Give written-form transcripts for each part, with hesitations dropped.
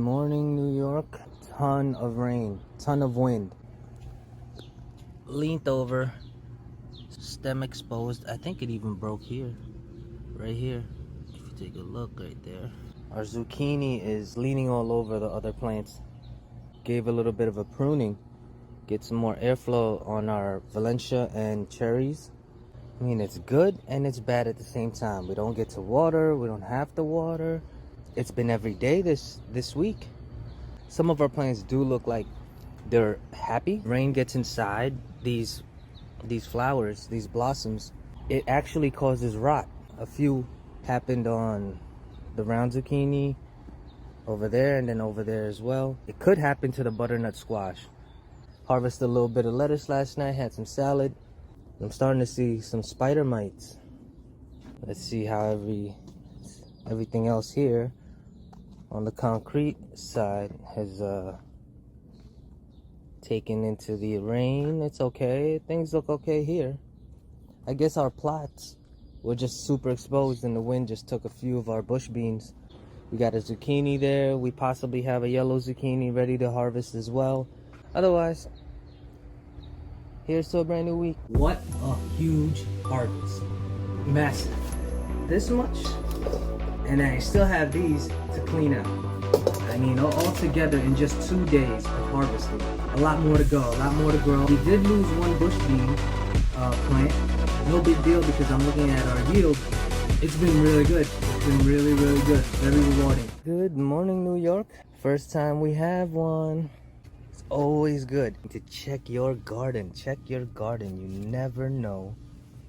morning, New York. Ton of rain, ton of wind. Leaned over, stem exposed. I think it even broke here, right here. If you take a look right there. Our zucchini is leaning all over the other plants. Gave a little bit of a pruning. Get some more airflow on our Valencia and cherries. I mean, it's good and it's bad at the same time. We don't get to water, we don't have to water. It's been every day this week. Some of our plants do look like they're happy. Rain gets inside these flowers, these blossoms. It actually causes rot. A few happened on the round zucchini over there and then over there as well. It could happen to the butternut squash. Harvested a little bit of lettuce last night, had some salad. I'm starting to see some spider mites. Let's see how everything else here on the concrete side has taken into the rain. It's okay. Things look okay here. I guess our plots were just super exposed and the wind just took a few of our bush beans. We got a zucchini there. We possibly have a yellow zucchini ready to harvest as well. Otherwise, here's to a brand new week. What a huge harvest. Massive. This much. And I still have these to clean out. I mean, all together in just 2 days of harvesting. A lot more to go, a lot more to grow. We did lose one bush bean plant. No big deal because I'm looking at our yield. It's been really good. It's been really, really good. Very rewarding. Good morning, New York. First time we have one. It's always good to check your garden. Check your garden. You never know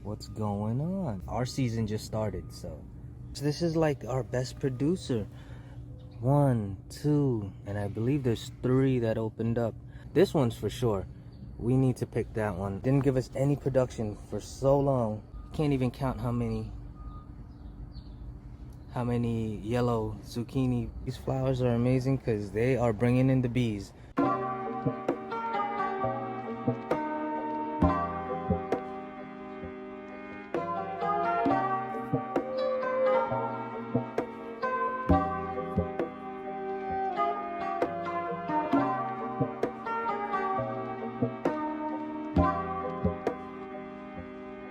what's going on. Our season just started, so this is like our best producer. 1, 2, and I believe there's 3 that opened up. This one's for sure. We need to pick that one. Didn't give us any production for so long. Can't even count how many yellow zucchini. These flowers are amazing because they are bringing in the bees.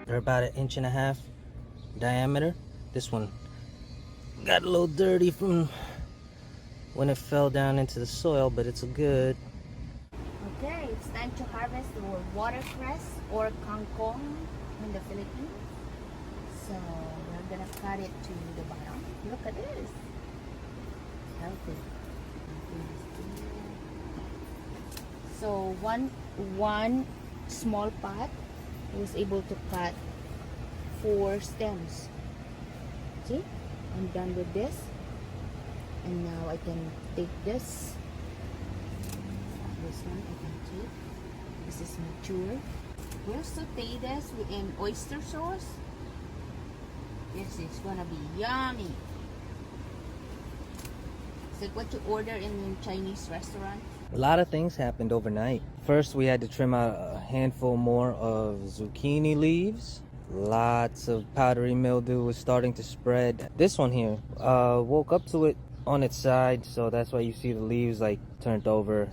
They're about 1.5 inches diameter. This one got a little dirty from when it fell down into the soil, but it's good. Okay, it's time to harvest the watercress or kangkong in the Philippines. So we're gonna cut it to the bottom. Look at this. Healthy. So one small pot was able to cut 4 stems. See, I'm done with this, and now I can take this one I can take. This is mature. We'll saute this in oyster sauce. This is gonna be yummy. It's like what you order in a Chinese restaurant. A lot of things happened overnight. First, we had to trim out a handful more of zucchini leaves. Lots of powdery mildew was starting to spread. This one here, woke up to it on its side, so that's why you see the leaves like turned over.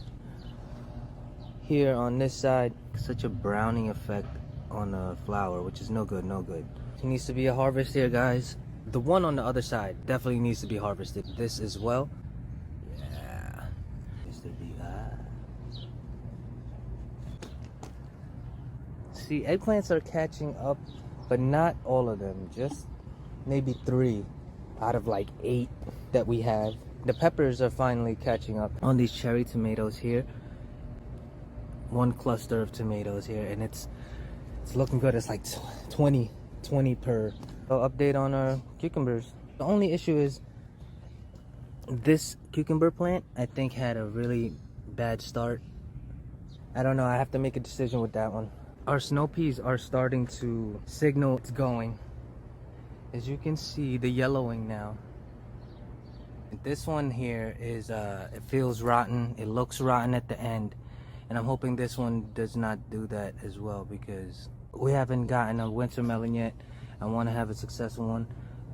Here on this side, such a browning effect on the flower, which is no good, no good. It needs to be a harvest here, guys. The one on the other side definitely needs to be harvested. This as well. Yeah. See, eggplants are catching up, but not all of them. Just maybe 3 out of like 8 that we have. The peppers are finally catching up on these cherry tomatoes here. One cluster of tomatoes here, and it's looking good. It's like 20 per. So update on our cucumbers. The only issue is this cucumber plant, I think, had a really bad start. I don't know, I have to make a decision with that one. Our snow peas are starting to signal it's going. As you can see, the yellowing now. This one here is it feels rotten. It looks rotten at the end, and I'm hoping this one does not do that as well, because we haven't gotten a winter melon yet. I want to have a successful one.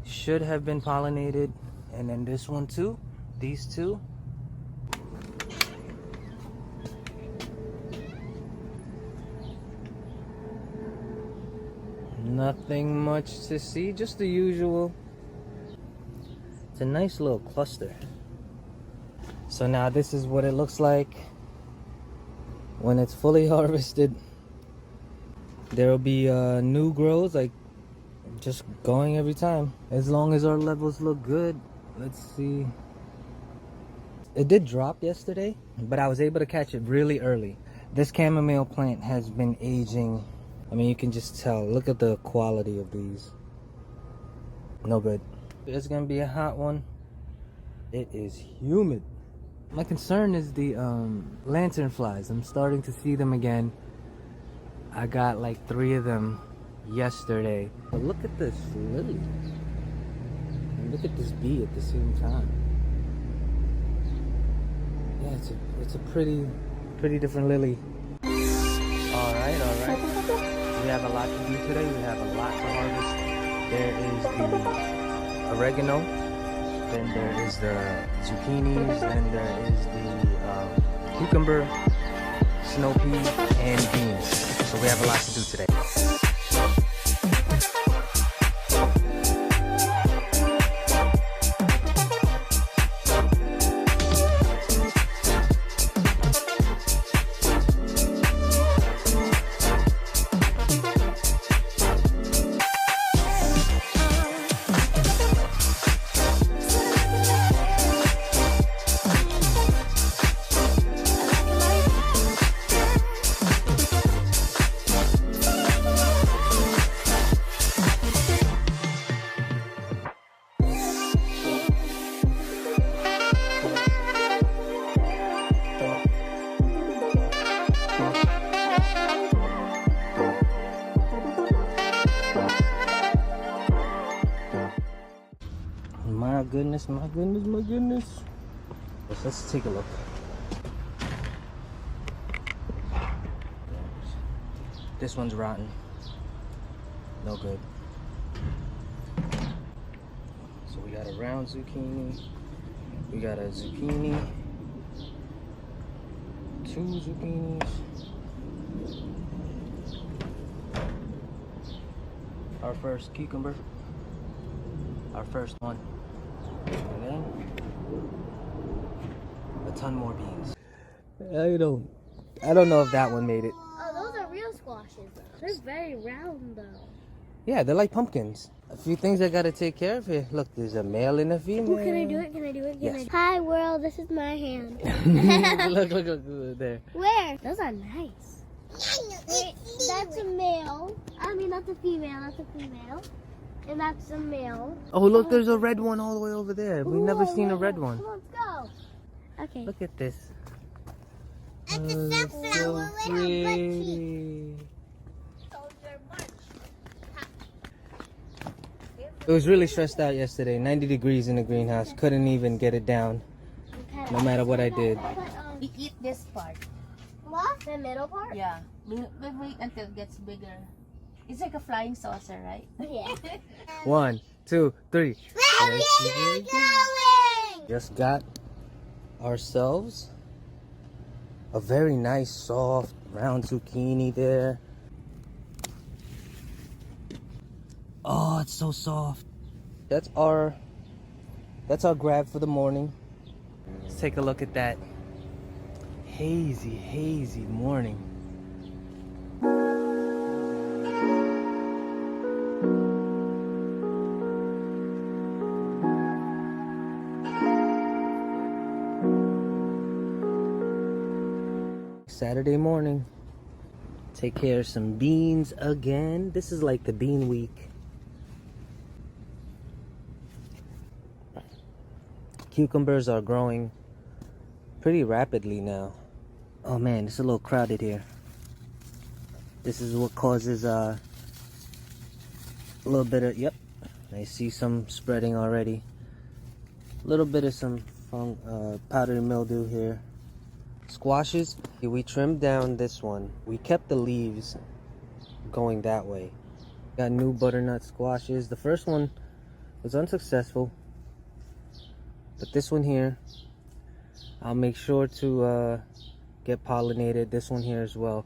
Should have been pollinated. And then this one too, these two, Nothing much to see, just the usual. It's a nice little cluster. So now this is what it looks like when it's fully harvested. There will be new grows, like just going every time, as long as our levels look good. Let's see. It did drop yesterday, but I was able to catch it really early. This chamomile plant has been aging. I mean, you can just tell. Look at the quality of these. No good. It's gonna be a hot one. It is humid. My concern is the lantern flies. I'm starting to see them again. I got like 3 of them yesterday. But look at this lily. And look at this bee at the same time. Yeah, it's a pretty different lily. All right. We have a lot to do today. We have a lot to harvest. There is the oregano. Then there is the zucchinis. Then there is the cucumber, snow pea, and beans. So we have a lot to do today. My goodness. Let's take a look. This one's rotten. No good. So we got a round zucchini. We got a zucchini. 2 zucchinis. Our first cucumber. Our first one. And then a ton more beans. I don't know if that one made it. Oh, those are real squashes. They're very round though. Yeah, they're like pumpkins. A few things I gotta take care of here. Look, there's a male and a female. Ooh, can I do it? Can I do it? Yes. Hi world, this is my hand. look there. Where? Those are nice. Wait, that's a male. I mean, that's a female. That's a female. And that's a male. Oh, look, there's a red one all the way over there. We've never seen a red one. Come on, let's go. Okay. Look at this. It's a sunflower so pretty. It was really stressed out yesterday. 90 degrees in the greenhouse. Couldn't even get it down. No matter what I did. We eat this part. What? The middle part? Yeah. We wait until it gets bigger. It's like a flying saucer, right? Yeah. 1, 2, 3. Where are you going? Just got ourselves a very nice soft round zucchini there. Oh, it's so soft. That's our grab for the morning. Let's take a look at that hazy morning. Saturday morning. Take care of some beans again. This is like the bean week. Cucumbers are growing pretty rapidly now. Oh man, it's a little crowded here. This is what causes a little bit of, yep, I see some spreading already. A little bit of some powdery mildew here. Squashes, we trimmed down this one. We kept the leaves going that way. Got new butternut squashes. The first one was unsuccessful, but this one here, I'll make sure to get pollinated. This one here as well.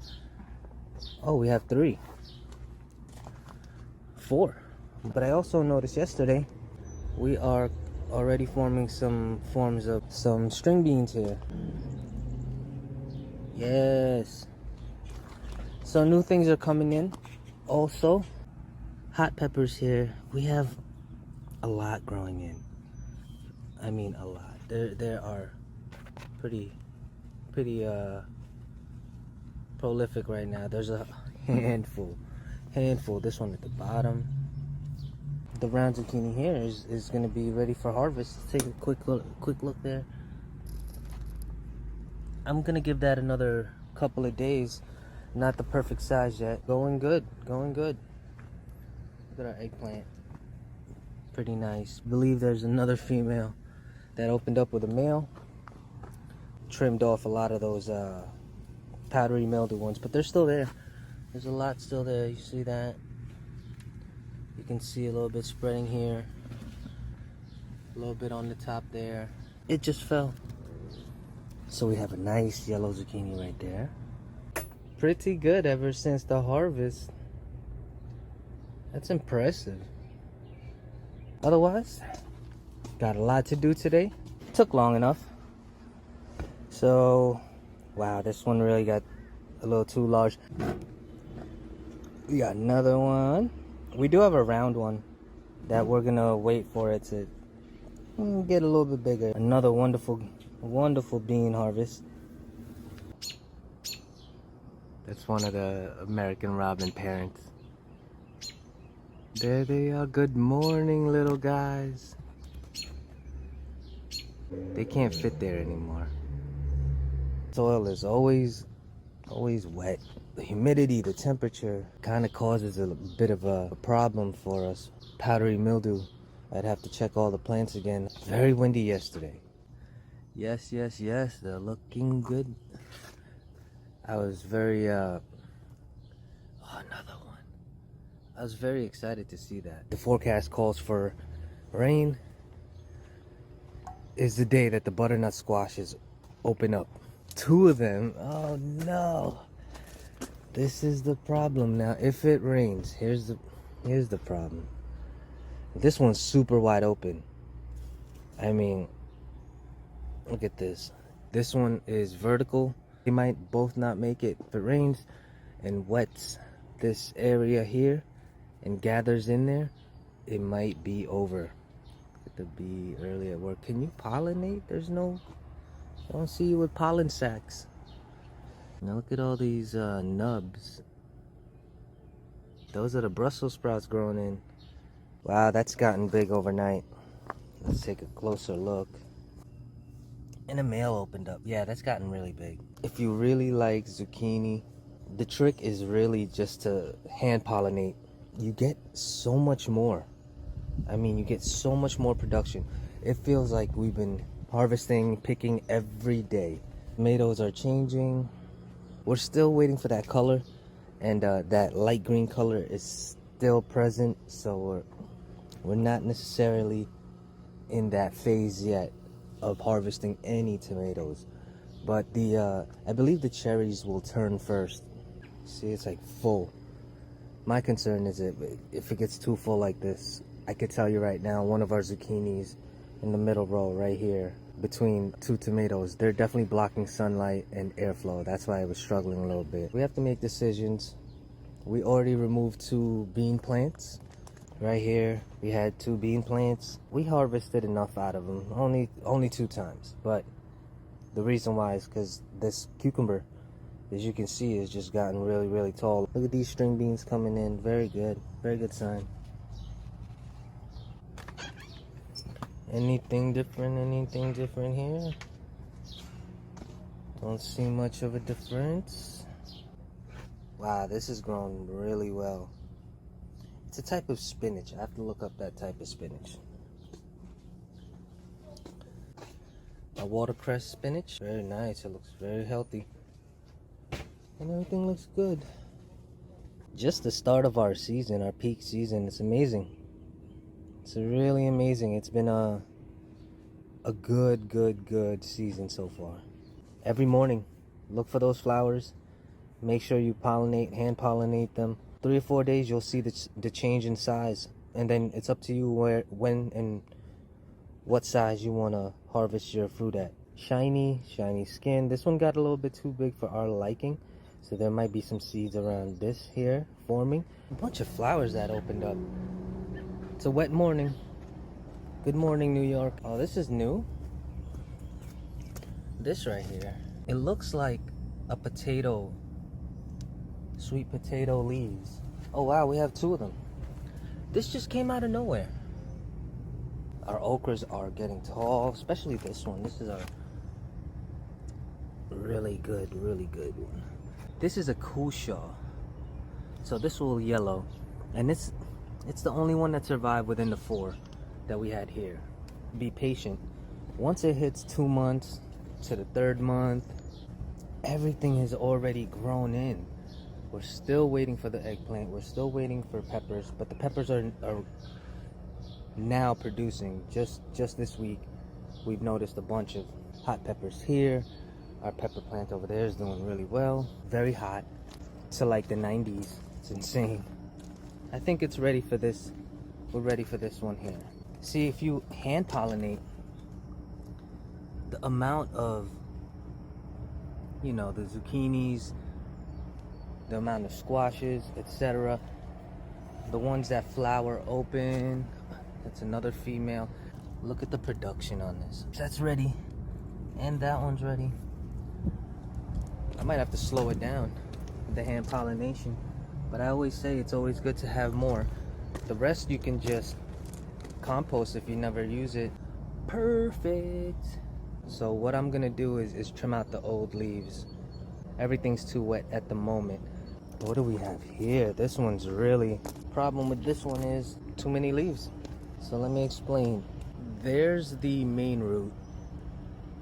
Oh, we have 3. 4. But I also noticed yesterday we are already forming some forms of some string beans here. Yes. So new things are coming in. Also, hot peppers here. We have a lot growing in. I mean a lot. There are pretty prolific right now. There's a handful. This one at the bottom. The round zucchini here is going to be ready for harvest. Let's take a quick look there. I'm going to give that another couple of days. Not the perfect size yet. Going good. Look at our eggplant. Pretty nice. Believe there's another female that opened up with a male. Trimmed off a lot of those powdery mildew ones, but they're still there. There's a lot still there. You see that? You can see a little bit spreading here, a little bit on the top there. It just fell. So we have a nice yellow zucchini right there. Pretty good ever since the harvest. That's impressive. Otherwise, got a lot to do today. Took long enough. So, wow, this one really got a little too large. We got another one. We do have a round one that we're gonna wait for it to get a little bit bigger. Another wonderful bean harvest. That's one of the American robin parents. There they are. Good morning, little guys. They can't fit there anymore. Soil is always wet. The humidity, the temperature kind of causes a bit of a problem for us. Powdery mildew. I'd have to check all the plants again. Very windy yesterday. Yes, they're looking good. I was very another one. I was very excited to see that. The forecast calls for rain. Is the day that the butternut squashes open up. 2 of them. Oh no. This is the problem now. If it rains, here's the problem. This one's super wide open. I mean, look at this. This one is vertical. They might both not make it. If it rains and wets this area here and gathers in there, it might be over. Get the bee early at work. Can you pollinate? I don't see you with pollen sacs. Now look at all these nubs. Those are the Brussels sprouts growing in. Wow, that's gotten big overnight. Let's take a closer look. And a male opened up. Yeah, that's gotten really big. If you really like zucchini, the trick is really just to hand pollinate. You get so much more. I mean, you get so much more production. It feels like we've been harvesting, picking every day. Tomatoes are changing. We're still waiting for that color, and that light green color is still present, so we're not necessarily in that phase yet of harvesting any tomatoes. But I believe the cherries will turn first. See, it's like full. My concern is if it gets too full like this, I could tell you right now, one of our zucchinis in the middle row right here, between 2 tomatoes, they're definitely blocking sunlight and airflow. That's why I was struggling a little bit. We have to make decisions. We already removed 2 bean plants. Right here, we had 2 bean plants. We harvested enough out of them, only 2 times. But the reason why is because this cucumber, as you can see, has just gotten really tall. Look at these string beans coming in. Very good sign. Anything different here? Don't see much of a difference. Wow, this is growing really well. It's a type of spinach. I have to look up that type of spinach. A watercress spinach. Very nice. It looks very healthy. And everything looks good. Just the start of our season, our peak season. It's amazing. It's really amazing. It's been a good season so far. Every morning, look for those flowers. Make sure you pollinate, hand pollinate them. 3 or 4 days, you'll see the change in size. And then it's up to you when and what size you want to harvest your fruit at. Shiny skin. This one got a little bit too big for our liking, so there might be some seeds around this here forming. A bunch of flowers that opened up. It's a wet morning. Good morning, New York. Oh, this is new. This right here, it looks like a potato, sweet potato leaves. Oh wow, we have 2 of them. This just came out of nowhere. Our okras are getting tall, especially this one. This is our really good one. This is a Kushaw. So this will yellow, and it's the only one that survived within the 4 that we had here. Be patient. Once it hits 2 months to the 3rd month, everything has already grown in. We're still waiting for the eggplant. We're still waiting for peppers, but the peppers are now producing. Just this week, we've noticed a bunch of hot peppers here. Our pepper plant over there is doing really well. Very hot, to like the 90s. It's insane. I think it's ready for this. We're ready for this one here. See, if you hand pollinate, the amount of, you know, the zucchinis, the amount of squashes, etc., the ones that flower open, that's another female. Look at the production on this. That's ready, and that one's ready. I might have to slow it down with the hand pollination, but I always say it's always good to have more. The rest you can just compost if you never use it. Perfect. So what I'm gonna do is trim out the old leaves. Everything's too wet at the moment. What do we have here? This one's really... Problem with this one is too many leaves. So let me explain. There's the main root.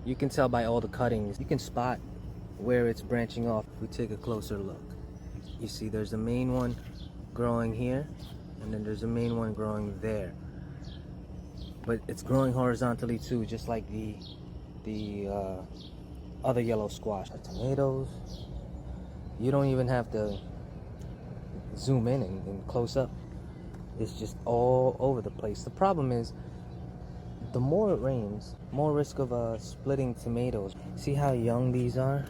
You can tell by all the cuttings. You can spot where it's branching off. If we take a closer look, you see there's a main one growing here, and then there's a main one growing there. But it's growing horizontally too, just like the other yellow squash. Our tomatoes, you don't even have to zoom in and close up. It's just all over the place. The problem is, the more it rains, more risk of splitting tomatoes. See how young these are?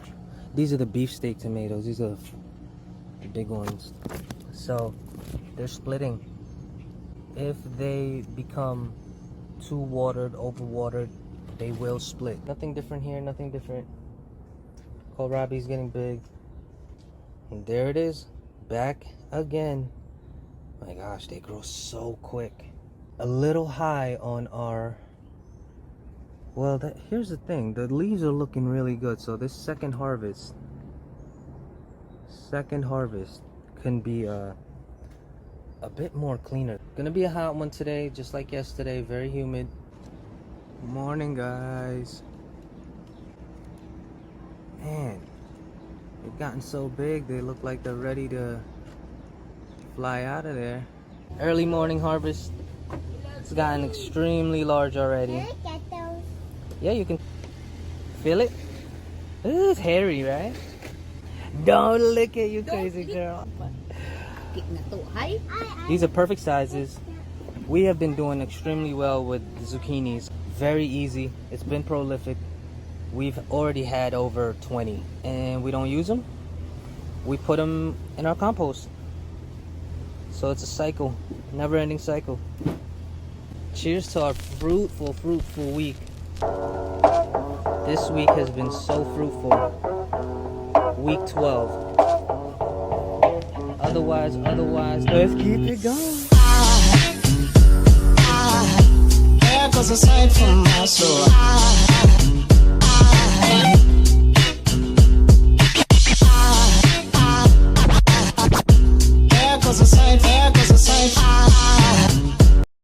These are the beefsteak tomatoes. These are the big ones. So they're splitting. If they become too watered, overwatered, they will split. Nothing different here, nothing different. Kohlrabi's getting big. And there it is, back again. My gosh, they grow so quick. A little high on our... Well, here's the thing. The leaves are looking really good. So this second harvest can be a bit more cleaner. Gonna be a hot one today, just like yesterday. Very humid. Morning, guys. Man, they've gotten so big. They look like they're ready to fly out of there. Early morning harvest. It's gotten extremely large already. Yeah, you can feel it. Ooh, it's hairy, right? Don't lick it, you crazy girl. These are perfect sizes. We have been doing extremely well with the zucchinis. Very easy. It's been prolific. We've already had over 20, and we don't use them. We put them in our compost. So it's a cycle, never-ending cycle. Cheers to our fruitful week. This week has been so fruitful. Week 12. Otherwise, let's keep it going. There goes a sight from my soul.